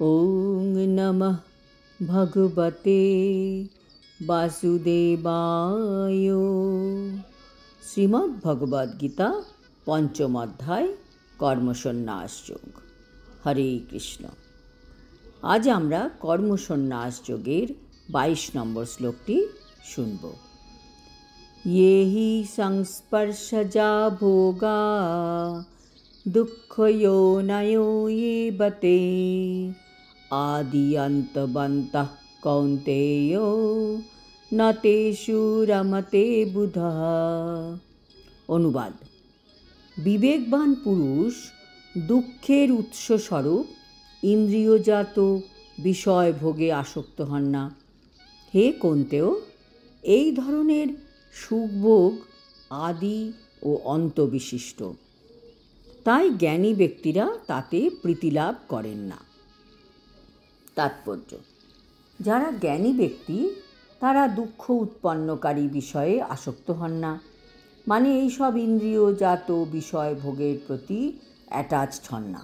ওং নমঃ ভগবতে বাসুদেবায়। শ্রীমদ্ ভগবদ গীতা পঞ্চম অধ্যায় কর্মসন্ন্যাস যোগ। হরে কৃষ্ণ। আজ আমরা কর্মসন্ন্যাস যোগের 22 নম্বর শ্লোকটি শুনব। ये हि সংস্পর্শজা ভোগা দুঃখয়োনয়ো ये বতে আদি অন্তবন্তঃ কৌন্তেয় ন তেষু রমতে বুধঃ। অনুবাদ: বিবেকবান পুরুষ দুঃখের উৎসস্বরূপ ইন্দ্রিয়জাত বিষয় ভোগে আসক্ত হন না। হে কৌন্তেয়, এই ধরনের সুখভোগ আদি ও অন্ত বিশিষ্ট, তাই জ্ঞানী ব্যক্তিরা তাতে প্রীতিলাভ করেন না। তাৎপর্য: যারা জ্ঞানী ব্যক্তি তারা দুঃখ উৎপন্নকারী বিষয়ে আসক্ত হন না, মানে এইসব ইন্দ্রিয়জাত বিষয় ভোগের প্রতি অ্যাটাচড হন না,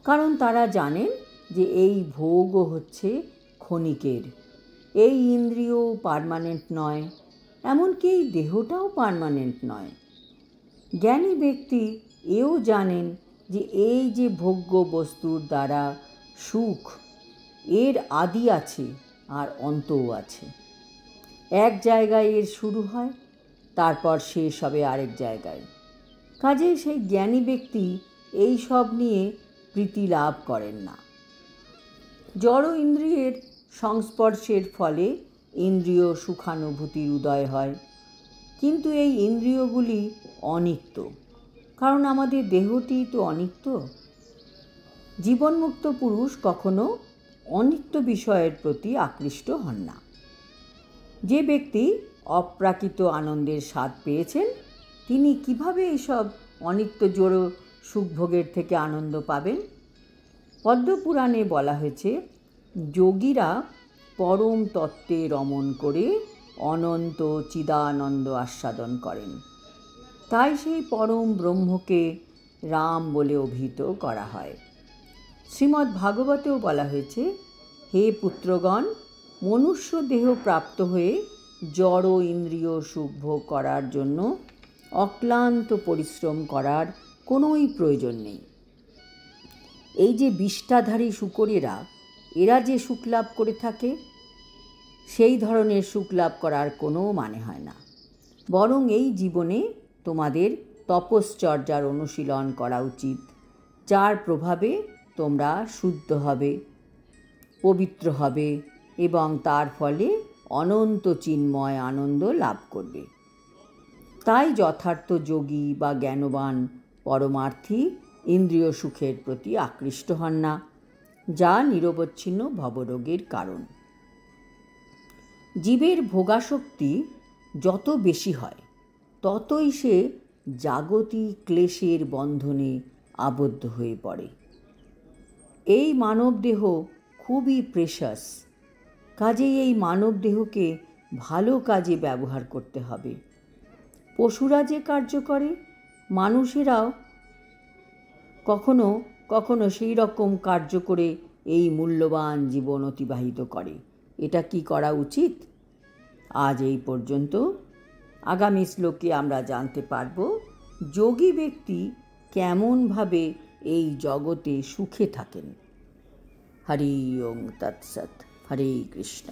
কারণ তারা জানেন যে এই ভোগও হচ্ছে ক্ষণিকের। এই ইন্দ্রিয় পার্মানেন্ট নয়, এমনকি এই দেহটাও পার্মানেন্ট নয়। জ্ঞানী ব্যক্তি এও জানেন যে এই যে ভোগ্য বস্তুর দ্বারা সুখ, এর আদি আছে আর অন্তও আছে। এক জায়গায় এর শুরু হয়, তারপর শেষ হবে আরেক জায়গায়। কাজেই সেই জ্ঞানী ব্যক্তি এই সব নিয়ে প্রীতি লাভ করেন না। জড় ইন্দ্রিয়ের সংস্পর্শের ফলে ইন্দ্রিয় সুখানুভূতির উদয় হয়, কিন্তু এই ইন্দ্রিয়গুলি অনিত্য, কারণ আমাদের দেহটি তো অনিত্য। জীবনমুক্ত পুরুষ কখনো অনিত্য বিষয়ের প্রতি আকৃষ্ট হন না। যে ব্যক্তি অপ্রাকৃত আনন্দের স্বাদ পেয়েছেন, তিনি কিভাবে এইসব অনিত্য জড় সুখভোগের থেকে আনন্দ পাবেন? পদ্মপুরাণে বলা হয়েছে, যোগীরা পরম তত্ত্বে রমণ করে অনন্ত চিদানন্দ আস্বাদন করেন। তাই সেই পরম ব্রহ্মকে রাম বলে অভিহিত করা হয়। শ্রীমদ্ ভাগবতেও বলা হয়েছে, হে পুত্রগণ, মনুষ্য দেহ প্রাপ্ত হয়ে জড় ইন্দ্রিয় সুখভোগ করার জন্য অক্লান্ত পরিশ্রম করার কোনোই প্রয়োজন নেই। এই যে বিষ্ঠাধারী শূকরেরা, এরা যে সুখ লাভ করে থাকে, সেই ধরনের সুখ লাভ করার কোনো মানে হয় না। বরং এই জীবনে তোমাদের তপশ্চর্যার অনুশীলন করা উচিত, যার প্রভাবে তোমরা শুদ্ধ হবে, পবিত্র হবে এবং তার ফলে অনন্ত চিন্ময় আনন্দ লাভ করবে। তাই যথার্থ যোগী বা জ্ঞানবান পরমার্থী ইন্দ্রিয় সুখের প্রতি আকৃষ্ট হন না, যা নিরবচ্ছিন্ন ভবরোগের কারণ। জীবের ভোগাসক্তি যত বেশি হয়, ততই সে জাগতিক ক্লেশের বন্ধনে আবদ্ধ হয়ে পড়ে। এই মানবদেহ খুবই প্রেশাস, কাজেই এই মানবদেহকে ভালো কাজে ব্যবহার করতে হবে। পশুরা যে কার্য করে, মানুষেরাও কখনো কখনো সেই রকম কার্য করে এই মূল্যবান জীবন অতিবাহিত করে। এটা কি করা উচিত? আজ এই পর্যন্ত। আগামী শ্লোকে আমরা জানতে পারব যোগী ব্যক্তি কেমনভাবে এই জগতে সুখে থাকেন। হরি ওং তৎসৎ। হরে কৃষ্ণ।